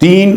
3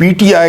PTI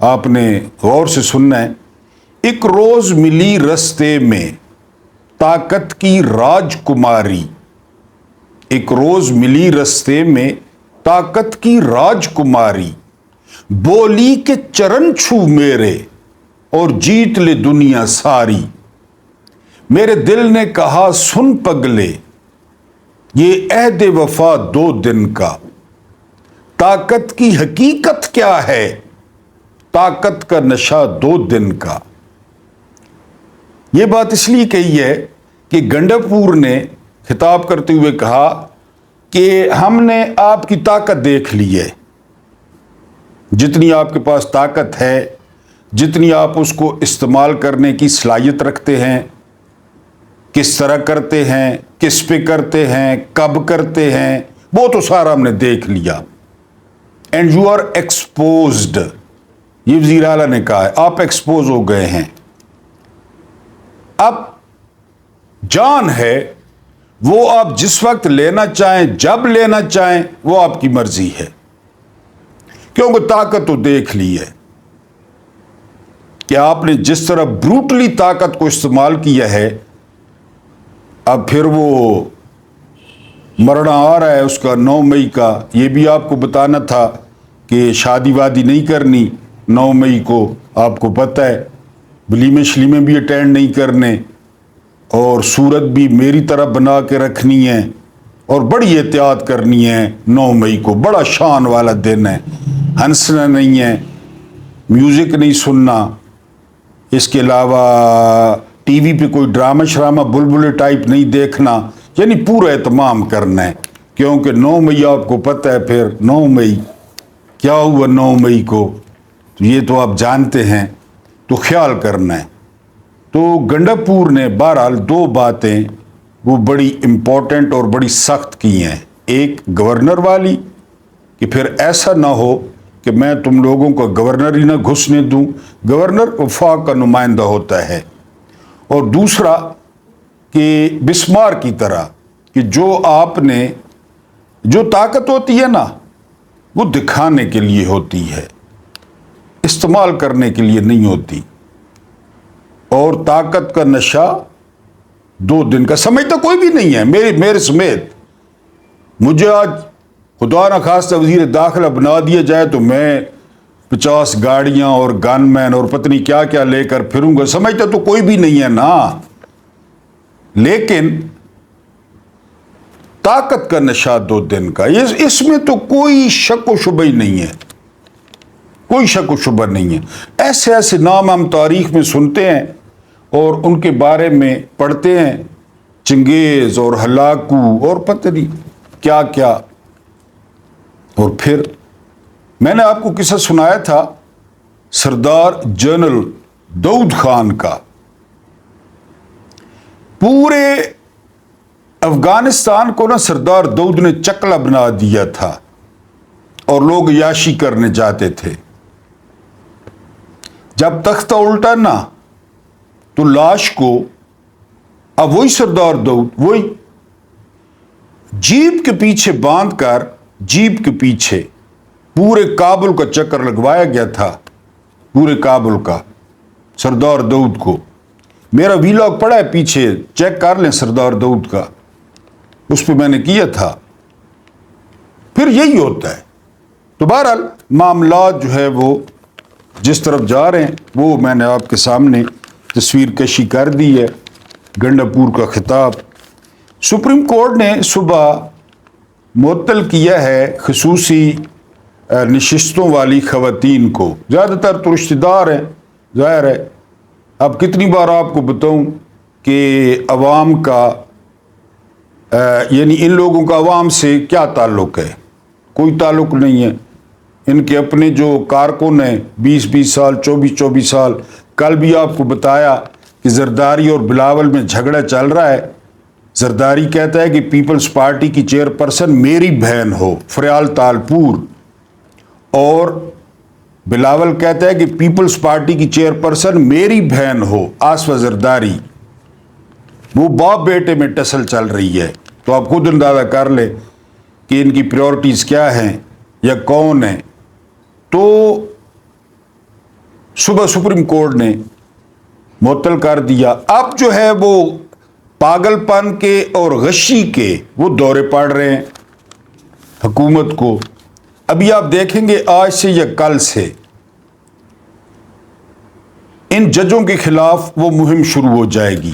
آپ نے غور سے سننا ہے. ایک روز ملی رستے میں طاقت کی راجکماری. ایک روز ملی رستے میں طاقت کی راجکماری، بولی کہ چرن چھو میرے اور جیت لے دنیا ساری. میرے دل نے کہا سن پگلے یہ عہد وفا 2 دن کا. طاقت کی حقیقت کیا ہے؟ طاقت کا نشہ 2 دن کا. یہ بات اس لیے کہی ہے کہ گنڈاپور نے خطاب کرتے ہوئے کہا کہ ہم نے آپ کی طاقت دیکھ لی ہے. جتنی آپ کے پاس طاقت ہے، جتنی آپ اس کو استعمال کرنے کی صلاحیت رکھتے ہیں، کس طرح کرتے ہیں، کس پہ کرتے ہیں، کب کرتے ہیں، وہ تو سارا ہم نے دیکھ لیا. And you are exposed. یہ وزیر اعلیٰ نے کہا ہے آپ ایکسپوز ہو گئے ہیں. اب جان ہے وہ آپ جس وقت لینا چاہیں، جب لینا چاہیں، وہ آپ کی مرضی ہے، کیونکہ طاقت تو دیکھ لی ہے کہ آپ نے جس طرح بروٹلی طاقت کو استعمال کیا ہے. اب پھر وہ مرنا آ رہا ہے اس کا 9 مئی کا. یہ بھی آپ کو بتانا تھا کہ شادی وادی نہیں کرنی 9 مئی کو. آپ کو پتہ ہے ولیمے شلیمے بھی اٹینڈ نہیں کرنے، اور صورت بھی میری طرح بنا کے رکھنی ہے، اور بڑی احتیاط کرنی ہے. 9 مئی کو بڑا شان والا دن ہے. ہنسنا نہیں ہے، میوزک نہیں سننا، اس کے علاوہ ٹی وی پہ کوئی ڈرامہ شرامہ بلبلے ٹائپ نہیں دیکھنا. یعنی پورا اہتمام کرنا ہے، کیونکہ 9 مئی آپ کو پتہ ہے پھر 9 مئی کیا ہوا 9 مئی کو یہ تو آپ جانتے ہیں، تو خیال کرنا ہے. تو گنڈاپور نے بہرحال 2 باتیں وہ بڑی امپورٹنٹ اور بڑی سخت کی ہیں. ایک گورنر والی کہ پھر ایسا نہ ہو کہ میں تم لوگوں کو گورنر ہی نہ گھسنے دوں. گورنر وفاق کا نمائندہ ہوتا ہے. اور دوسرا کہ بسمار کی طرح کہ جو آپ نے جو طاقت ہوتی ہے نا وہ دکھانے کے لیے ہوتی ہے، استعمال کرنے کے لیے نہیں ہوتی. اور طاقت کا نشہ 2 دن کا سمجھتا کوئی بھی نہیں ہے میرے سمیت. مجھے آج خدا نہ خواستہ وزیر داخلہ بنا دیا جائے تو میں 50 گاڑیاں اور گن مین اور پتہ نہیں کیا کیا لے کر پھروں گا. سمجھتا تو کوئی بھی نہیں ہے نا. لیکن طاقت کا نشہ 2 دن کا، اس میں تو کوئی شک و شبہ ہی نہیں ہے، کوئی شک و شبہ نہیں ہے. ایسے ایسے نام ہم تاریخ میں سنتے ہیں اور ان کے بارے میں پڑھتے ہیں، چنگیز اور ہلاکو اور پتہ نہیں کیا کیا. اور پھر میں نے آپ کو قصہ سنایا تھا سردار جنرل داؤد خان کا. پورے افغانستان کو نا سردار داؤد نے چکلا بنا دیا تھا اور لوگ عیاشی کرنے جاتے تھے. جب تختہ الٹا نا تو لاش کو اب وہی سردار داؤد وہی جیپ کے پیچھے باندھ کر جیپ کے پیچھے پورے کابل کا چکر لگوایا گیا تھا. پورے کابل کا سردار داؤد کو. میرا ویلاگ پڑا ہے پیچھے، چیک کر لیں سردار داؤد کا، اس پہ میں نے کیا تھا. پھر یہی ہوتا ہے. تو بہرحال معاملات جو ہے وہ جس طرف جا رہے ہیں وہ میں نے آپ کے سامنے تصویر کشی کر دی ہے. گنڈاپور کا خطاب سپریم کورٹ نے صبح معطل کیا ہے خصوصی نشستوں والی خواتین کو. زیادہ تر تو رشتہ دار ہیں، ظاہر ہے. اب کتنی بار آپ کو بتاؤں کہ عوام کا یعنی ان لوگوں کا عوام سے کیا تعلق ہے؟ کوئی تعلق نہیں ہے. ان کے اپنے جو کارکن ہیں 20 سال 24 سال. کل بھی آپ کو بتایا کہ زرداری اور بلاول میں جھگڑا چل رہا ہے. زرداری کہتا ہے کہ پیپلز پارٹی کی چیئرپرسن میری بہن ہو فریال تالپور، اور بلاول کہتا ہے کہ پیپلز پارٹی کی چیئرپرسن میری بہن ہو آصفہ زرداری. وہ باپ بیٹے میں ٹسل چل رہی ہے. تو آپ خود اندازہ کر لیں کہ ان کی پریورٹیز کیا ہیں یا کون ہیں. تو صبح سپریم کورٹ نے معطل کر دیا. اب جو ہے وہ پاگل پن کے اور غشی کے وہ دورے پڑ رہے ہیں حکومت کو. ابھی آپ دیکھیں گے آج سے یا کل سے ان ججوں کے خلاف وہ مہم شروع ہو جائے گی.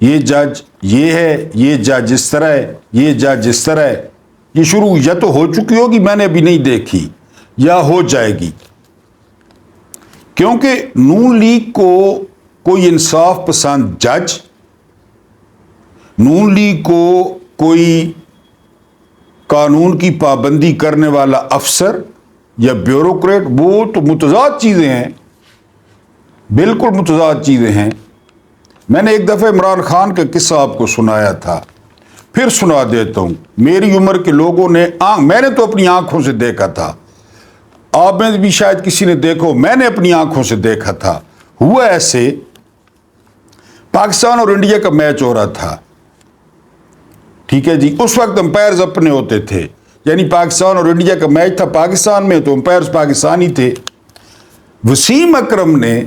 یہ جج یہ ہے, یہ جج اس طرح ہے, یہ جج اس طرح ہے. یہ شروع یا تو ہو چکی ہوگی, میں نے ابھی نہیں دیکھی, یا ہو جائے گی. کیونکہ نون لیگ کو کوئی انصاف پسند جج, نون لیگ کو کوئی قانون کی پابندی کرنے والا افسر یا بیوروکریٹ, وہ تو متضاد چیزیں ہیں, بالکل متضاد چیزیں ہیں. میں نے ایک دفعہ عمران خان کا قصہ آپ کو سنایا تھا, پھر سنا دیتا ہوں. میری عمر کے لوگوں نے میں نے تو اپنی آنکھوں سے دیکھا تھا, آپ میں بھی شاید کسی نے دیکھو, میں نے اپنی آنکھوں سے دیکھا تھا. ہوا ایسے, پاکستان اور انڈیا کا میچ ہو رہا تھا, ٹھیک ہے جی. اس وقت امپائرز اپنے ہوتے تھے, یعنی پاکستان اور انڈیا کا میچ تھا پاکستان میں, تو امپائرز پاکستانی تھے. وسیم اکرم نے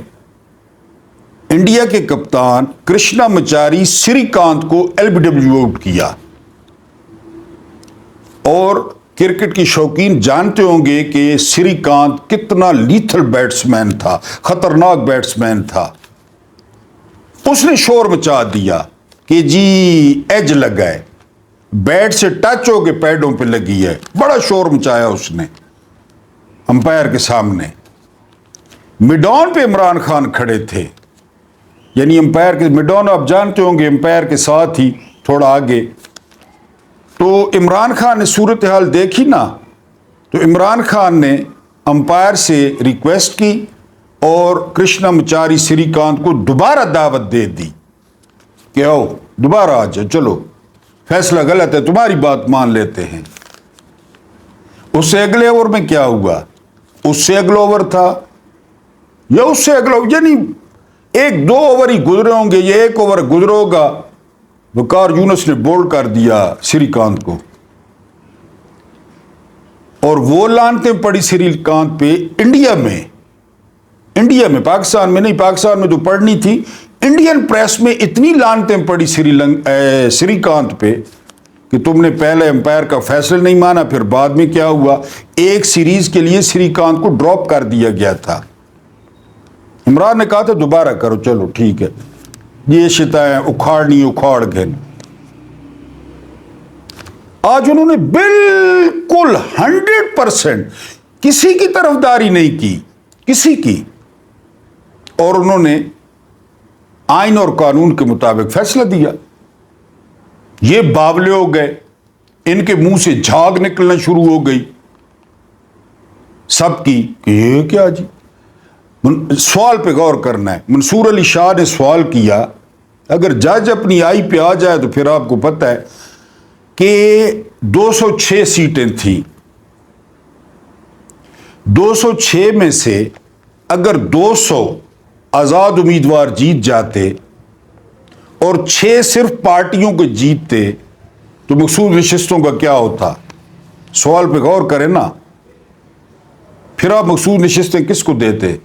انڈیا کے کپتان کرشنا مچاری سری کانت کو LBW آؤٹ کیا. اور کرکٹ کی شوقین جانتے ہوں گے کہ سری کانت کتنا لیتھل بیٹسمین تھا, خطرناک بیٹسمین تھا. اس نے شور مچا دیا کہ جی ایج لگا ہے, بیٹ سے ٹچ ہو کے پیڈوں پہ لگی ہے. بڑا شور مچایا اس نے امپائر کے سامنے. میدان پہ عمران خان کھڑے تھے, یعنی امپائر کے میدان آپ جانتے ہوں گے, امپائر کے ساتھ ہی تھوڑا آگے. تو عمران خان نے صورتحال دیکھی نا, تو عمران خان نے امپائر سے ریکویسٹ کی اور کرشنا مچاری سری کانت کو دوبارہ دعوت دے دی کہ آؤ دوبارہ آ جاؤ, چلو فیصلہ غلط ہے, تمہاری بات مان لیتے ہیں. اس سے اگلے اوور میں کیا ہوا, اس سے اگلا اوور تھا یا اس سے اگلا, یعنی ایک دو اوور ہی گزرے ہوں گے, یہ ایک اوور گزرا ہوگا, وقار یونس نے بولڈ کر دیا سری کانت کو. اور وہ لانتیں پڑی سری کانت پہ انڈیا میں, پاکستان میں نہیں, پاکستان میں تو پڑھنی تھی. انڈین پریس میں اتنی لانتیں پڑی سری کانت پہ کہ تم نے پہلے امپائر کا فیصلہ نہیں مانا. پھر بعد میں کیا ہوا, ایک سیریز کے لیے سری کانت کو ڈراپ کر دیا گیا تھا. عمران نے کہا تھا دوبارہ کرو, چلو ٹھیک ہے, یہ شتائیں اکھاڑ گئے. آج انہوں نے بالکل 100% کسی کی طرفداری نہیں کی, کسی کی, اور انہوں نے آئین اور قانون کے مطابق فیصلہ دیا. یہ باولے ہو گئے, ان کے منہ سے جھاگ نکلنا شروع ہو گئی سب کی کہ یہ کیا جی. سوال پہ غور کرنا ہے. منصور علی شاہ نے سوال کیا, اگر جج اپنی آئی پہ آ جائے تو پھر آپ کو پتہ ہے کہ 206 سیٹیں تھیں, 206 میں سے اگر 200 آزاد امیدوار جیت جاتے اور 6 صرف پارٹیوں کے جیتتے تو مخصوص نشستوں کا کیا ہوتا. سوال پہ غور کریں نا. پھر آپ مخصوص نشستیں کس کو دیتے,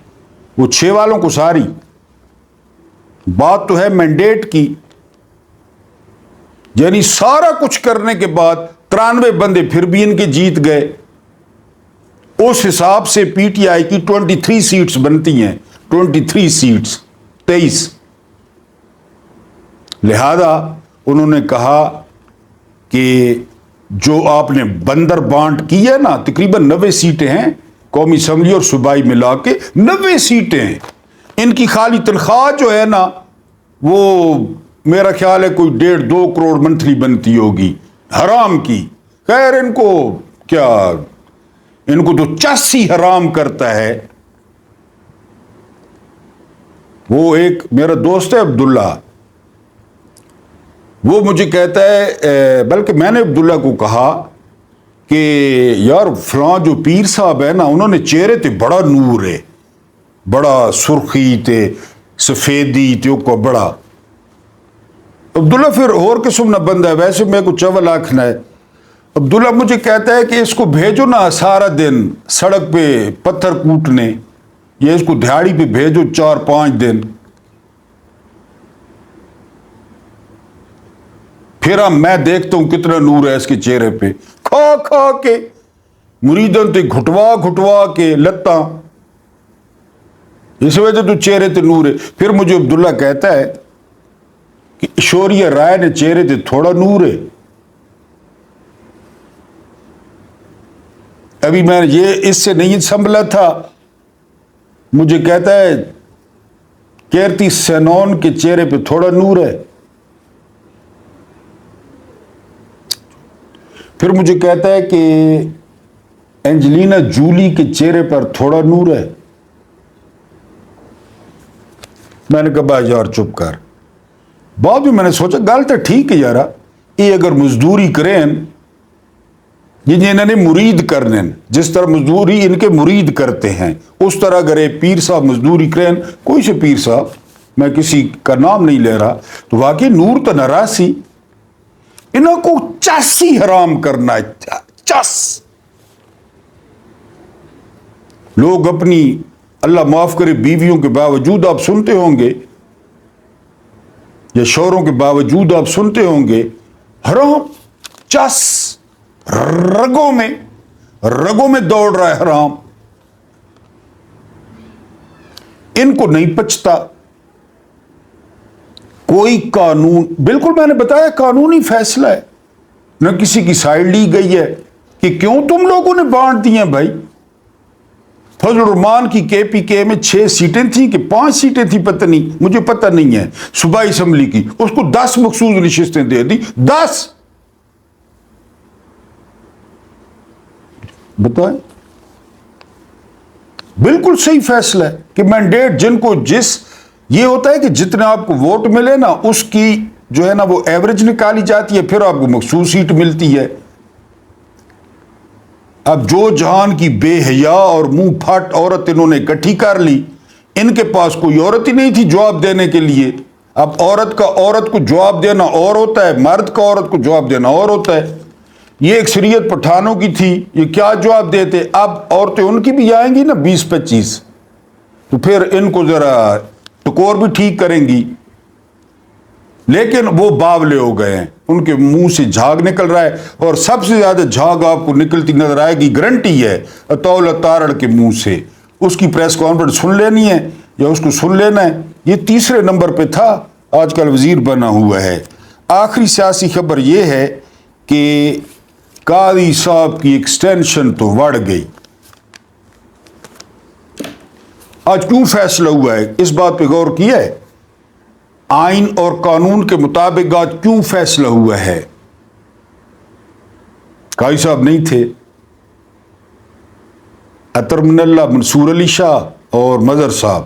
وہ 6 والوں کو ساری. بات تو ہے مینڈیٹ کی, یعنی سارا کچھ کرنے کے بعد 93 بندے پھر بھی ان کے جیت گئے. اس حساب سے پی ٹی آئی کی 23 سیٹس بنتی ہیں, 23 سیٹس 23. لہذا انہوں نے کہا کہ جو آپ نے بندر بانٹ کی ہے نا, تقریباً 90 سیٹیں ہیں قومی اسمبلی اور صوبائی ملا کے, 90 سیٹیں ہیں. ان کی خالی تنخواہ جو ہے نا وہ میرا خیال ہے کوئی 1.5-2 کروڑ منتھلی بنتی ہوگی حرام کی. خیر ان کو کیا, ان کو تو چس ہی حرام کرتا ہے. وہ ایک میرا دوست ہے عبداللہ, وہ مجھے کہتا ہے, بلکہ میں نے عبداللہ کو کہا کہ یار فلاں جو پیر صاحب ہے نا, انہوں نے چہرے تے بڑا نور ہے, بڑا سرخی تے سفیدی تے کو بڑا. عبداللہ پھر اور قسم نہ بندہ ہے, ویسے میں کو چول آنکھنا ہے. عبداللہ مجھے کہتا ہے کہ اس کو بھیجو نا سارا دن سڑک پہ پتھر کوٹنے, یہ اس کو دہاڑی پہ بھیجو 4-5 دن، پھر میں دیکھتا ہوں کتنا نور ہے اس کے چہرے پہ، کھا کھا کے مریدن تے گھٹوا گھٹوا کے لتاں، اس وجہ تو چہرے تے نور ہے۔ پھر مجھے عبداللہ کہتا ہے کہ شوریہ رائے نے چہرے تے تھوڑا نور ہے۔ ابھی میں یہ اس سے نہیں سنبھلا تھا، مجھے کہتا ہے کیرتی سینون کے چہرے پہ تھوڑا نور ہے، پھر مجھے کہتا ہے کہ اینجلینا جولی کے چہرے پر تھوڑا نور ہے۔ میں نے کہا بھائی یار چپ کر۔ بعد میں نے سوچا گل تو ٹھیک ہے یارا، یہ اگر مزدوری کریں انہوں نے مرید کرنے، جس طرح مزدوری ان کے مرید کرتے ہیں اس طرح اگر ایک پیر صاحب مزدوری کریں، کوئی سے پیر صاحب، میں کسی کا نام نہیں لے رہا، تو واقعی نور تو نراسی، انہوں کو چاسی حرام کرنا ہے، چس۔ لوگ اپنی، اللہ معاف کرے، بیویوں کے باوجود آپ سنتے ہوں گے یا شوہروں کے باوجود آپ سنتے ہوں گے حرام، چس رگوں میں دوڑ رہا ہے حرام، ان کو نہیں پچتا کوئی قانون۔ بالکل میں نے بتایا قانونی فیصلہ ہے، نہ کسی کی سائڈ لی گئی ہے کہ کیوں تم لوگوں نے بانٹ دی ہیں۔ بھائی فضل الرحمان کی کے پی کے میں 6 سیٹیں تھیں کہ 5 سیٹیں تھیں، پتہ نہیں، مجھے پتہ نہیں ہے، صوبائی اسمبلی کی، اس کو 10 مخصوص نشستیں دے دی، 10۔ بتائیں، بالکل صحیح فیصلہ ہے کہ مینڈیٹ جن کو یہ ہوتا ہے کہ جتنے آپ کو ووٹ ملے نا اس کی جو ہے نا وہ ایوریج نکالی جاتی ہے، پھر آپ کو مخصوص سیٹ ملتی ہے۔ اب جو جہان کی بے حیا اور منہ پھٹ عورت انہوں نے اکٹھی کر لی، ان کے پاس کوئی عورت ہی نہیں تھی جواب دینے کے لیے۔ اب عورت کو جواب دینا اور ہوتا ہے، مرد کا عورت کو جواب دینا اور ہوتا ہے۔ یہ اکثریت پٹھانوں کی تھی، یہ کیا جواب دیتے؟ اب عورتیں ان کی بھی آئیں گی نا 20-25، تو پھر ان کو ذرا ٹکور بھی ٹھیک کریں گی، لیکن وہ باولے ہو گئے ہیں، ان کے منہ سے جھاگ نکل رہا ہے، اور سب سے زیادہ جھاگ آپ کو نکلتی نظر آئے گی، گارنٹی ہے، اطول تارڑ کے منہ سے۔ اس کی پریس کانفرنس سن لینی ہے یا اس کو سن لینا ہے، یہ 3 نمبر پہ تھا، آج کل وزیر بنا ہوا ہے۔ آخری سیاسی خبر یہ ہے کہ قاضی صاحب کی ایکسٹینشن تو بڑھ گئی۔ آج کیوں فیصلہ ہوا ہے، اس بات پہ غور کیا ہے؟ آئین اور قانون کے مطابق آج کیوں فیصلہ ہوا ہے؟ قاضی صاحب نہیں تھے، عطر من اللہ منصور علی شاہ اور مظہر صاحب،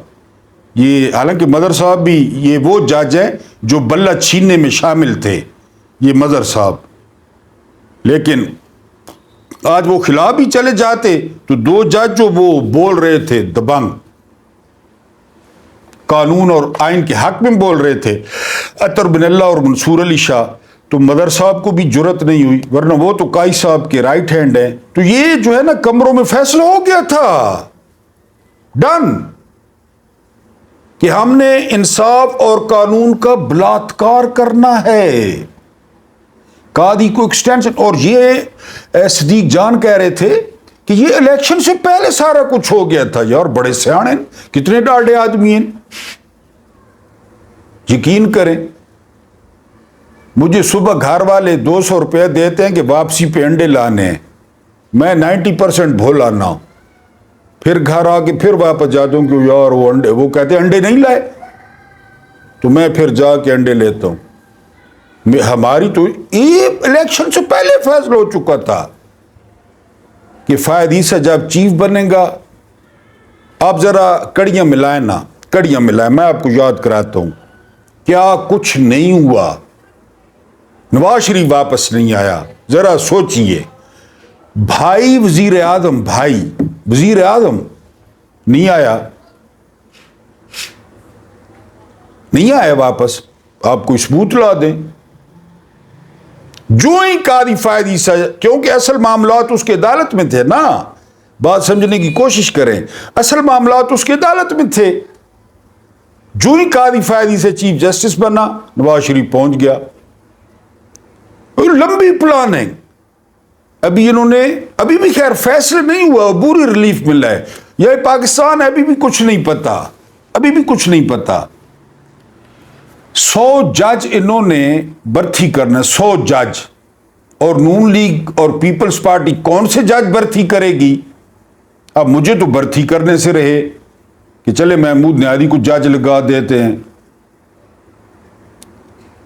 یہ حالانکہ مظہر صاحب بھی یہ وہ جج ہیں جو بلہ چھیننے میں شامل تھے، یہ مظہر صاحب، لیکن آج وہ خلاف ہی چلے جاتے تو 2 جج جو وہ بول رہے تھے دبنگ، قانون اور آئین کے حق میں بول رہے تھے، عطر بن اللہ اور منصور علی شاہ، تو مظہر صاحب کو بھی جرت نہیں ہوئی، ورنہ وہ تو قاضی صاحب کے رائٹ ہینڈ ہیں۔ تو یہ جو ہے نا کمروں میں فیصلہ ہو گیا تھا، ڈن، کہ ہم نے انصاف اور قانون کا بلاتکار کرنا ہے۔ قاضی کو ایکسٹینشن، اور یہ صدیق جان کہہ رہے تھے کہ یہ الیکشن سے پہلے سارا کچھ ہو گیا تھا۔ یار بڑے سیانے، کتنے ڈاڈے آدمی ہیں، یقین کریں۔ مجھے صبح گھر والے 200 روپے دیتے ہیں کہ واپسی پہ انڈے لانے ہیں، میں 90% بھول آنا ہوں، پھر گھر آ کے پھر واپس جاتا ہوں کہ یار وہ انڈے، وہ کہتے ہیں انڈے نہیں لائے، تو میں پھر جا کے انڈے لیتا ہوں۔ ہماری تو یہ الیکشن سے پہلے فیصلہ ہو چکا تھا کہ فائد عیسیٰ جب چیف بنے گا۔ آپ ذرا کڑیاں ملائیں نا، کڑیاں ملائیں، میں آپ کو یاد کراتا ہوں کیا کچھ نہیں ہوا۔ نواز شریف واپس نہیں آیا، ذرا سوچئے، بھائی وزیر اعظم، بھائی وزیر اعظم نہیں آیا، نہیں آیا واپس، آپ کو ثبوت لا دیں۔ جو ہی قاضی فائد عیسیٰ، کیونکہ اصل معاملات اس کے عدالت میں تھے نا، بات سمجھنے کی کوشش کریں. اصل معاملات اس کی عدالت میں تھے. جو ہی قاضی فیاضی سے چیف جسٹس بنا, نواز شریف پہنچ گیا. لمبی پلاننگ. ابھی انہوں نے ابھی بھی خیر فیصلے نہیں ہوا, عبوری ریلیف ملا ہے. یہ پاکستان ہے, ابھی بھی کچھ نہیں پتا, ابھی بھی کچھ نہیں پتا. 100 جج انہوں نے برتی کرنا, 100 جج. اور نون لیگ اور پیپلز پارٹی کون سے جج برتی کرے گی؟ اب مجھے تو برتی کرنے سے رہے کہ چلے محمود نیادی کو جج لگا دیتے ہیں.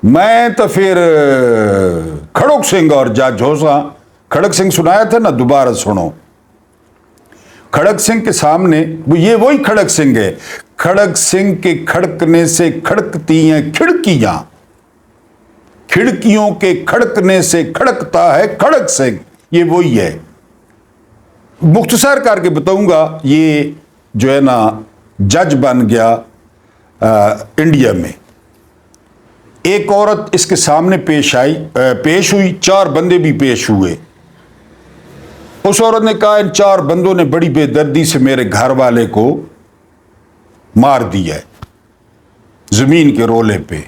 میں تو پھر کھڑک سنگھ اور جج ہو سا. کھڑک سنگھ سنایا تھا نا, دوبارہ سنو. کھڑک سنگھ کے سامنے یہ وہی کھڑک سنگھ ہے. کھڑک سنگھ کے کھڑکنے سے کھڑکتی ہیں کھڑکیاں, کھڑکیوں کے کھڑکنے سے کھڑکتا ہے کھڑک سنگھ. یہ وہی ہے. مختصر کر کے بتاؤں گا. یہ جو ہے نا جج بن گیا انڈیا میں. ایک عورت اس کے سامنے پیش ہوئی, 4 بندے بھی پیش ہوئے. اس عورت نے کہا ان 4 بندوں نے بڑی بے دردی سے میرے گھر والے کو مار دیا ہے زمین کے رولے پہ.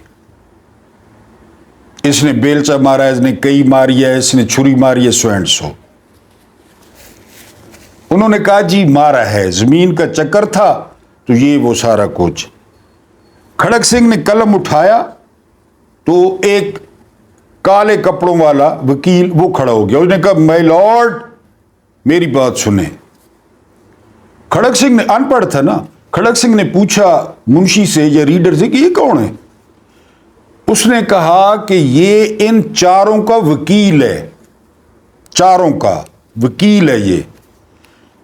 اس نے بیلچا مارا ہے, اس نے کئی ماری ہے, اس نے چھری ماری ہے, سو اینڈ سو. انہوں نے کہا جی مارا ہے, زمین کا چکر تھا تو یہ وہ سارا کچھ. کھڑک سنگھ نے قلم اٹھایا تو ایک کالے کپڑوں والا وکیل وہ کھڑا ہو گیا. اس نے کہا مائی لارڈ میری بات سنیں. کھڑک سنگھ نے, ان پڑھ تھا نا, کھڑک سنگھ نے پوچھا منشی سے یا ریڈر سے کہ یہ کون ہے؟ اس نے کہا کہ یہ ان 4 کا وکیل ہے, 4 کا وکیل ہے یہ.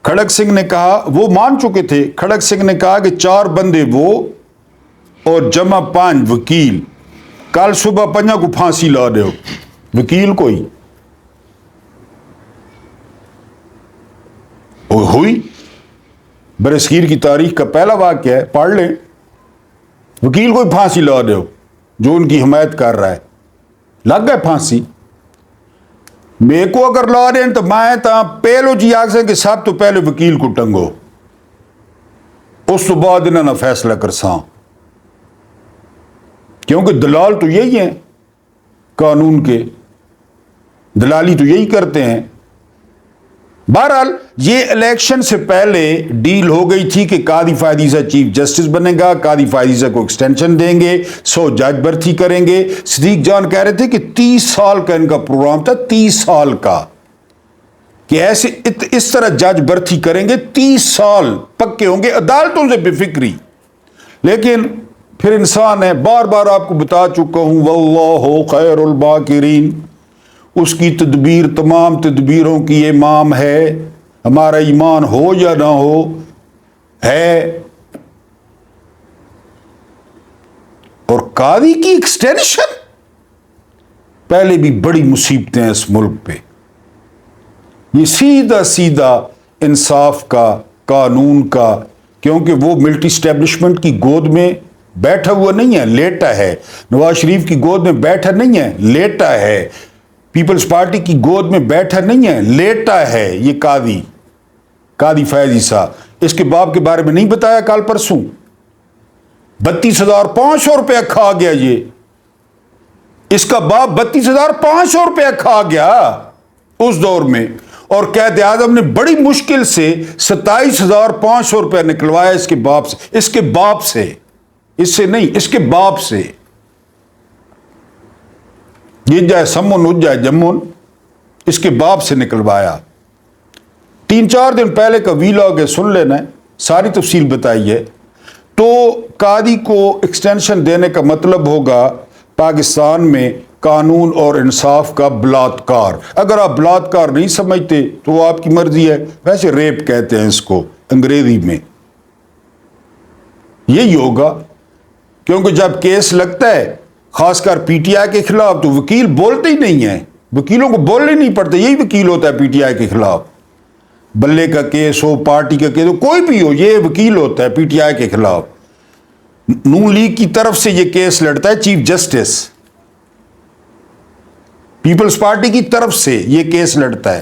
کھڑک سنگھ نے کہا, وہ مان چکے تھے. کھڑک سنگھ نے کہا کہ 4 بندے وہ اور جمع 5 وکیل. کل صبح 5 کو پھانسی لا دو. وکیل کوئی ہوئی. برصغیر کی تاریخ کا پہلا واقعہ ہے, پڑھ لیں. وکیل کوئی پھانسی لا دو جو ان کی حمایت کر رہا ہے. لگ گئے پھانسی. میرے کو اگر لا دیں تو میں تو پہلو جی آگ سے کہ سب تو پہلے وکیل کو ٹنگو, اس تو بعد انہوں نے فیصلہ کر ساں. کیونکہ دلال تو یہی ہیں قانون کے, دلالی تو یہی کرتے ہیں. بہرحال یہ الیکشن سے پہلے ڈیل ہو گئی تھی کہ قاضی فائزہ چیف جسٹس بنے گا, قاضی فائزہ کو ایکسٹینشن دیں گے, 100 جج برتی کریں گے. صدیق جان کہہ رہے تھے کہ 30 سال کا ان کا پروگرام تھا, 30 سال کا, کہ ایسے اس طرح جج برتی کریں گے, 30 سال پکے ہوں گے, عدالتوں سے بے فکری. لیکن پھر انسان ہے, بار بار آپ کو بتا چکا ہوں, واللہ خیر الباکرین, اس کی تدبیر تمام تدبیروں کی امام ہے. ہمارا ایمان ہو یا نہ ہو ہے. اور قاضی کی ایکسٹینشن, پہلے بھی بڑی مصیبتیں اس ملک پہ. یہ سیدھا سیدھا انصاف کا, قانون کا, کیونکہ وہ ملٹری اسٹیبلشمنٹ کی گود میں بیٹھا ہوا نہیں ہے, لیٹا ہے. نواز شریف کی گود میں بیٹھا نہیں ہے, لیٹا ہے. پیپلز پارٹی کی گود میں بیٹھا نہیں ہے, لیٹا ہے. یہ قاضی فیاضی صاحب, اس کے باپ کے بارے میں نہیں بتایا کل پرسوں؟ 32,500 روپیہ کھا گیا. یہ اس کا باپ 32,500 روپیہ کھا گیا اس دور میں. اور قائد اعظم نے بڑی مشکل سے 27,500 روپیہ نکلوایا اس کے باپ سے. اس کے باپ سے, اس سے نہیں, اس کے باپ سے. یہ جائے سمن اج جائے جمن, اس کے باپ سے نکلوایا. 3-4 دن پہلے کا ویلاگ ہے, سن لینا ہے, ساری تفصیل بتائی ہے. تو قاضی کو ایکسٹینشن دینے کا مطلب ہوگا پاکستان میں قانون اور انصاف کا بلاತ್ಕಾರ. اگر آپ بلاತ್ಕಾರ نہیں سمجھتے تو وہ آپ کی مرضی ہے. ویسے ریپ کہتے ہیں اس کو انگریزی میں. یہی ہوگا, کیونکہ جب کیس لگتا ہے خاص کر پی ٹی آئی کے خلاف تو وکیل بولتے ہی نہیں ہیں. وکیلوں کو بولنے نہیں پڑتے. یہی وکیل ہوتا ہے پی ٹی آئی کے خلاف. بلے کا کیس ہو, پارٹی کا کیس ہو, کوئی بھی ہو, یہ وکیل ہوتا ہے پی ٹی آئی کے خلاف. نون لیگ کی طرف سے یہ کیس لڑتا ہے چیف جسٹس, پیپلز پارٹی کی طرف سے یہ کیس لڑتا ہے.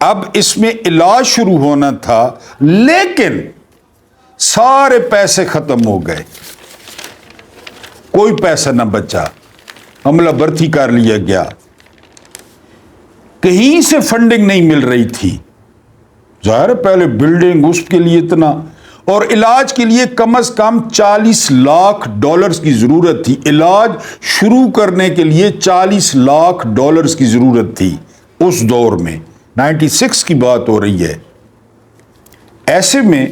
اب اس میں علاج شروع ہونا تھا، لیکن سارے پیسے ختم ہو گئے، کوئی پیسہ نہ بچا، عملہ بھرتی کر لیا گیا، کہیں سے فنڈنگ نہیں مل رہی تھی۔ ظاہر ہے پہلے بلڈنگ اس کے لیے اتنا، اور علاج کے لیے کم از کم $40 لاکھ کی ضرورت تھی، علاج شروع کرنے کے لیے $40 لاکھ کی ضرورت تھی اس دور میں، 96 کی بات ہو رہی ہے۔ ایسے میں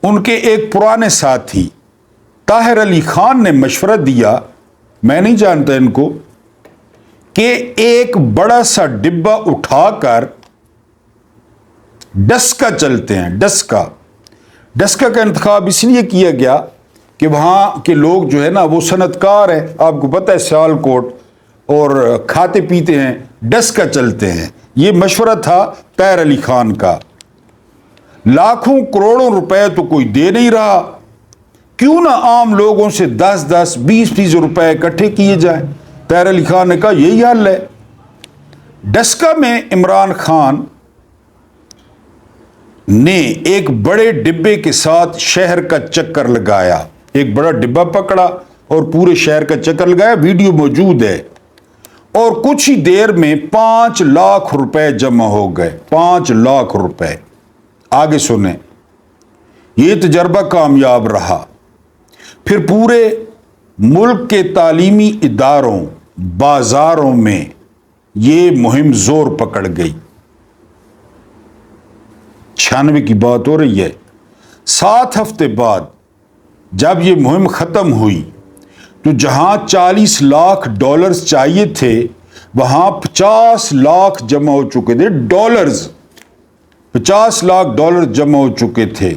ان کے ایک پرانے ساتھی طاہر علی خان نے مشورہ دیا، میں نہیں جانتا ان کو، کہ ایک بڑا سا ڈبہ اٹھا کر ڈسکا چلتے ہیں۔ ڈسکا کا انتخاب اس لیے کیا گیا کہ وہاں کے لوگ جو ہے نا وہ صنعت کار ہیں، آپ کو پتہ ہے سیال کوٹ، اور کھاتے پیتے ہیں، ڈسکا چلتے ہیں۔ یہ مشورہ تھا طاہر علی خان کا۔ لاکھوں کروڑوں روپے تو کوئی دے نہیں رہا، کیوں نہ عام لوگوں سے 10-10 20 روپے اکٹھے کیے جائیں۔ طاہر علی خان نے کہا یہی حل ہے۔ ڈسکا میں عمران خان نے ایک بڑے ڈبے کے ساتھ شہر کا چکر لگایا، ایک بڑا ڈبہ پکڑا اور پورے شہر کا چکر لگایا، ویڈیو موجود ہے، اور کچھ ہی دیر میں 5 لاکھ روپے جمع ہو گئے۔ 5 لاکھ روپے۔ آگے سنیں، یہ تجربہ کامیاب رہا۔ پھر پورے ملک کے تعلیمی اداروں، بازاروں میں یہ مہم زور پکڑ گئی۔ 96 کی بات ہو رہی ہے۔ 7 ہفتے بعد جب یہ مہم ختم ہوئی تو جہاں $40 لاکھ چاہیے تھے وہاں 50 لاکھ جمع ہو چکے تھے، ڈالرز 50 لاکھ ڈالر جمع ہو چکے تھے۔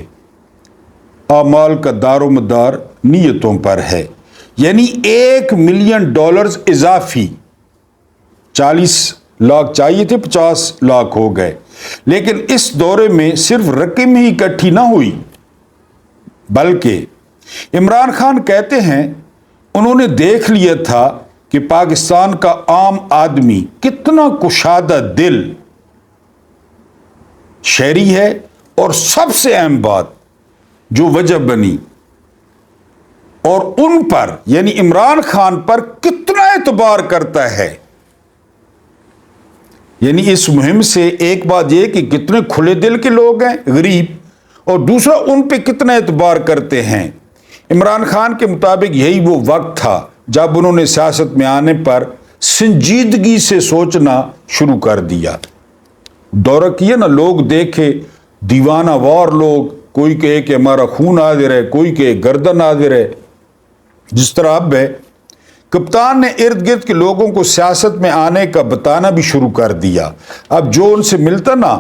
اعمال کا دار و مدار نیتوں پر ہے، یعنی $1 ملین اضافی، 40 لاکھ چاہیے تھے، 50 لاکھ ہو گئے۔ لیکن اس دورے میں صرف رقم ہی اکٹھی نہ ہوئی، بلکہ عمران خان کہتے ہیں انہوں نے دیکھ لیا تھا کہ پاکستان کا عام آدمی کتنا کشادہ دل شہری ہے، اور سب سے اہم بات جو وجہ بنی، اور ان پر یعنی عمران خان پر کتنا اعتبار کرتا ہے۔ یعنی اس مہم سے ایک بات یہ کہ کتنے کھلے دل کے لوگ ہیں غریب، اور دوسرا ان پہ کتنا اعتبار کرتے ہیں۔ عمران خان کے مطابق یہی وہ وقت تھا جب انہوں نے سیاست میں آنے پر سنجیدگی سے سوچنا شروع کر دیا۔ دورہ کیا نا، لوگ دیکھے دیوانہ وار لوگ، کوئی کہے کہ ہمارا خون حاضر ہے، کوئی کہے گردن حاضر ہے، جس طرح اب ہے۔ کپتان نے ارد گرد کے لوگوں کو سیاست میں آنے کا بتانا بھی شروع کر دیا۔ اب جو ان سے ملتا نا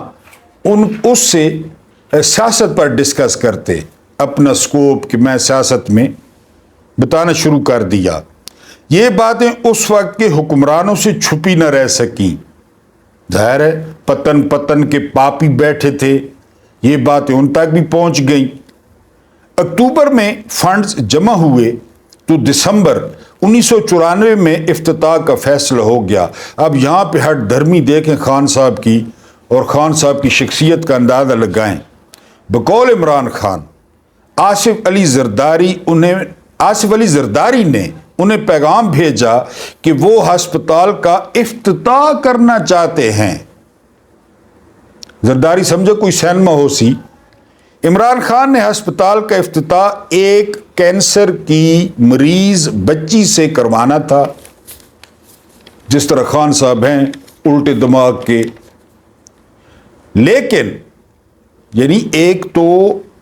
اس سے سیاست پر ڈسکس کرتے، اپنا سکوپ کہ میں سیاست میں بتانا شروع کر دیا۔ یہ باتیں اس وقت کے حکمرانوں سے چھپی نہ رہ سکیں، ظاہر ہے پتن کے پاپی بیٹھے تھے، یہ باتیں ان تک بھی پہنچ گئیں۔ اکتوبر میں فنڈز جمع ہوئے تو دسمبر 1994 میں افتتاح کا فیصلہ ہو گیا۔ اب یہاں پہ ہٹ دھرمی دیکھیں خان صاحب کی، اور خان صاحب کی شخصیت کا اندازہ لگائیں۔ بقول عمران خان، آصف علی زرداری نے انہیں پیغام بھیجا کہ وہ ہسپتال کا افتتاح کرنا چاہتے ہیں۔ زرداری سمجھو کوئی سینما ہو سی۔ عمران خان نے ہسپتال کا افتتاح ایک کینسر کی مریض بچی سے کروانا تھا، جس طرح خان صاحب ہیں الٹے دماغ کے۔ لیکن یعنی ایک تو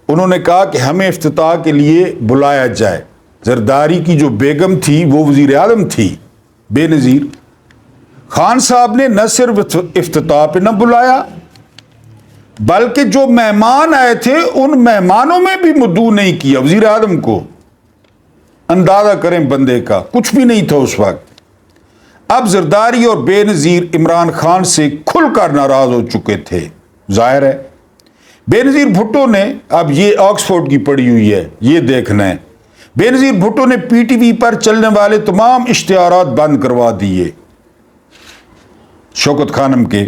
انہوں نے کہا کہ ہمیں افتتاح کے لیے بلایا جائے۔ زرداری کی جو بیگم تھی وہ وزیر اعظم تھی بے نظیر۔ خان صاحب نے نہ صرف افتتاح پہ نہ بلایا، بلکہ جو مہمان آئے تھے ان مہمانوں میں بھی مدعو نہیں کیا وزیر اعظم کو۔ اندازہ کریں بندے کا، کچھ بھی نہیں تھا اس وقت۔ اب زرداری اور بے نظیر عمران خان سے کھل کر ناراض ہو چکے تھے، ظاہر ہے۔ بے نظیر بھٹو نے، اب یہ آکسفورڈ کی پڑھی ہوئی ہے، یہ دیکھنا ہے، بے نظیر بھٹو نے پی ٹی وی پر چلنے والے تمام اشتہارات بند کروا دیے شوکت خانم کے۔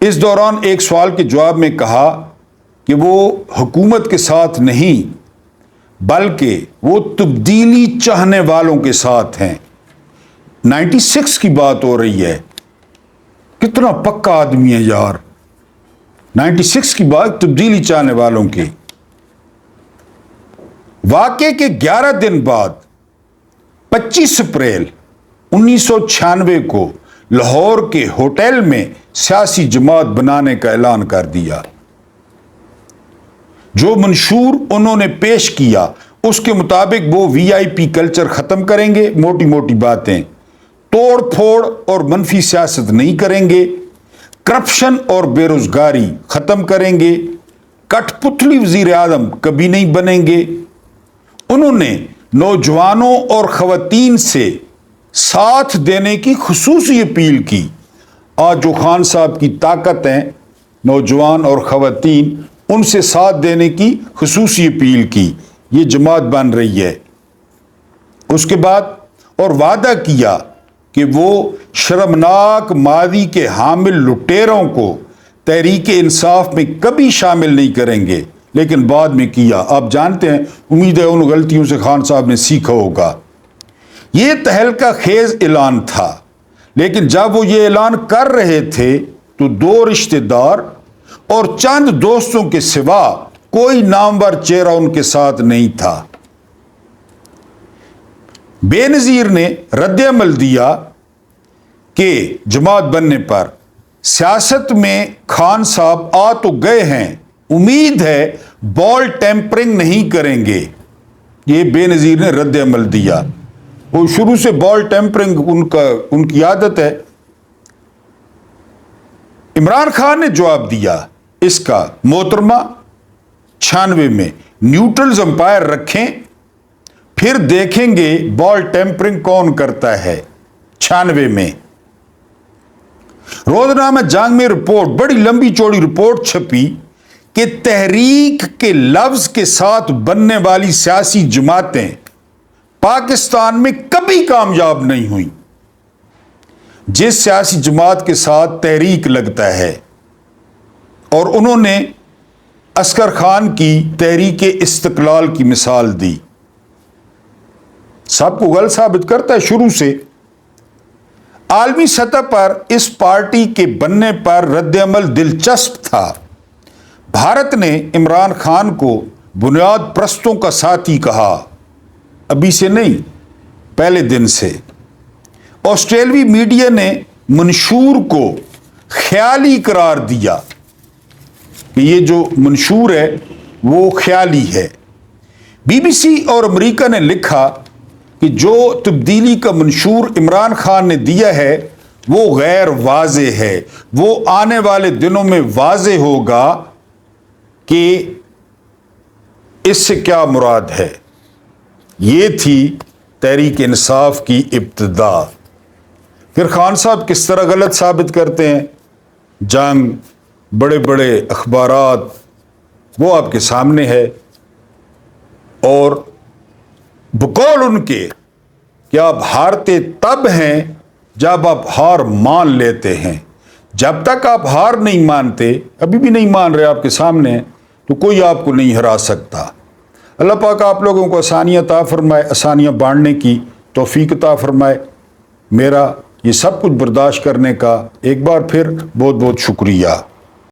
اس دوران ایک سوال کے جواب میں کہا کہ وہ حکومت کے ساتھ نہیں بلکہ وہ تبدیلی چاہنے والوں کے ساتھ ہیں۔ 96 کی بات ہو رہی ہے، کتنا پکا آدمی ہے یار۔ 96 کی بات تبدیلی چاہنے والوں کی۔ واقعے کے 11 دن بعد 25 اپریل 1996 کو لاہور کے ہوٹل میں سیاسی جماعت بنانے کا اعلان کر دیا۔ جو منشور انہوں نے پیش کیا اس کے مطابق وہ وی آئی پی کلچر ختم کریں گے، موٹی موٹی باتیں، توڑ پھوڑ اور منفی سیاست نہیں کریں گے، کرپشن اور بے روزگاری ختم کریں گے، کٹ پتلی وزیر اعظم کبھی نہیں بنیں گے۔ انہوں نے نوجوانوں اور خواتین سے ساتھ دینے کی خصوصی اپیل کی۔ آج جو خان صاحب کی طاقت ہے، نوجوان اور خواتین، ان سے ساتھ دینے کی خصوصی اپیل کی۔ یہ جماعت بن رہی ہے۔ اس کے بعد اور وعدہ کیا کہ وہ شرمناک ماضی کے حامل لٹیروں کو تحریک انصاف میں کبھی شامل نہیں کریں گے، لیکن بعد میں کیا۔ آپ جانتے ہیں، امید ہے ان غلطیوں سے خان صاحب نے سیکھا ہوگا۔ یہ تہلکہ خیز اعلان تھا، لیکن جب وہ یہ اعلان کر رہے تھے تو 2 رشتہ دار اور چند دوستوں کے سوا کوئی نامور چہرہ ان کے ساتھ نہیں تھا۔ بے نظیر نے رد عمل دیا کہ جماعت بننے پر سیاست میں خان صاحب آ تو گئے ہیں، امید ہے بال ٹیمپرنگ نہیں کریں گے۔ یہ بے نظیر نے رد عمل دیا۔ وہ شروع سے بال ٹیمپرنگ ان کی عادت ہے۔ عمران خان نے جواب دیا اس کا، محترمہ 96 میں نیوٹرلز امپائر رکھیں، پھر دیکھیں گے بال ٹیمپرنگ کون کرتا ہے۔ 96 میں روزنامہ جنگ میں رپورٹ، بڑی لمبی چوڑی رپورٹ چھپی کہ تحریک کے لفظ کے ساتھ بننے والی سیاسی جماعتیں پاکستان میں کبھی کامیاب نہیں ہوئی۔ جس سیاسی جماعت کے ساتھ تحریک لگتا ہے، اور انہوں نے عسکر خان کی تحریک استقلال کی مثال دی، سب کو غلط ثابت کرتا ہے شروع سے۔ عالمی سطح پر اس پارٹی کے بننے پر رد عمل دلچسپ تھا۔ بھارت نے عمران خان کو بنیاد پرستوں کا ساتھی کہا، ابھی سے نہیں، پہلے دن سے۔ آسٹریلوی میڈیا نے منشور کو خیالی قرار دیا کہ یہ جو منشور ہے وہ خیالی ہے۔ بی بی سی اور امریکہ نے لکھا کہ جو تبدیلی کا منشور عمران خان نے دیا ہے وہ غیر واضح ہے، وہ آنے والے دنوں میں واضح ہوگا کہ اس سے کیا مراد ہے۔ یہ تھی تحریک انصاف کی ابتدا۔ پھر خان صاحب کس طرح غلط ثابت کرتے ہیں، جنگ، بڑے بڑے اخبارات، وہ آپ کے سامنے ہے۔ اور بقول ان کے کہ آپ ہارتے تب ہیں جب آپ ہار مان لیتے ہیں۔ جب تک آپ ہار نہیں مانتے، ابھی بھی نہیں مان رہے، آپ کے سامنے، تو کوئی آپ کو نہیں ہرا سکتا۔ اللہ پاک آپ لوگوں کو آسانیاں عطا فرمائے، آسانیاں بانٹنے کی توفیق عطا فرمائے۔ میرا یہ سب کچھ برداشت کرنے کا ایک بار پھر بہت بہت شکریہ۔